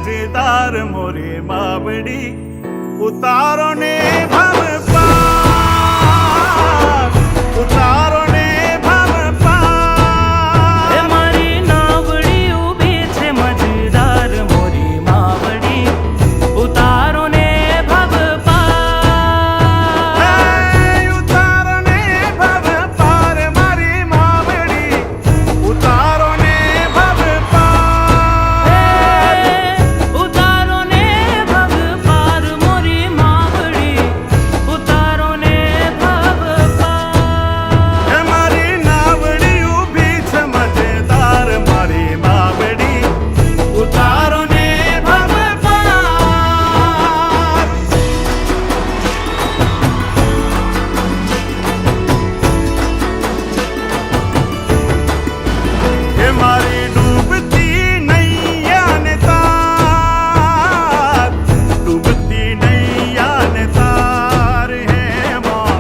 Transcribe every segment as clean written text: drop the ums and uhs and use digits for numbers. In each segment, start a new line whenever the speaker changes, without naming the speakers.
मजेदार मोरे मावड़ी उतारो ने भव पार उतारो ने भव पार
मारी नावड़ी उभी छे मजेदार मोरी मावड़ी उतारो ने भव पार
उतारो ने भव पार मारी मावड़ी उतारो ने भव पार
उतारो ने भव पार मोरी मावड़ी उतारो ने भव पार
मारी नावड़ी उभी छे मजेदार मारी मावड़ी उतारो ने भव पार हे मारी डूबती नैया ने तार डूबती नैया ने तार है माँ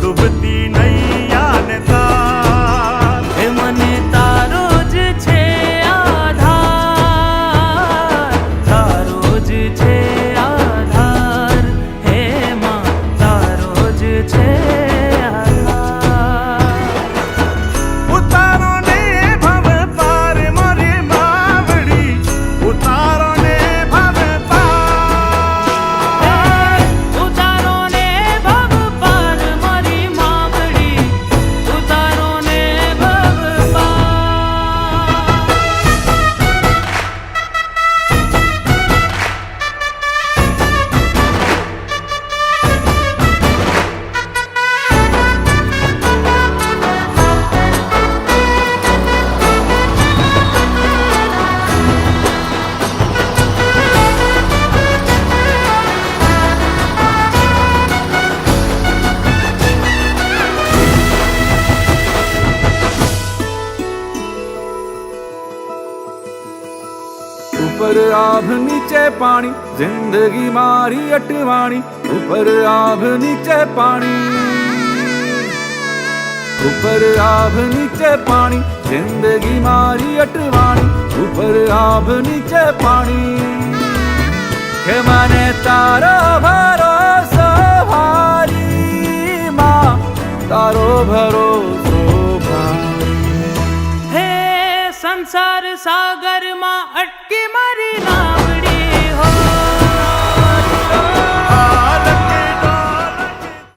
डूबती नैया ने तार
हे मने तारो ज छे आधार तारो ज छे आधार हे माँ तारो ज छे आधार
उतारो ने भव पार मारी मावड़ी उतारो ने भव पार
उतारो ने भव पार मारी मावड़ी उतारो ने भव पार
ऊपर आभ नीचे पानी जिंदगी मारी अटवाणी ऊपर आभ नीचे पानी ऊपर आभ नीचे पानी जिंदगी मारी अटवाणी ऊपर आभ नीचे पानी के मने तारो भरोसो भारी माँ तारो भरोसो भारी
हे संसार सार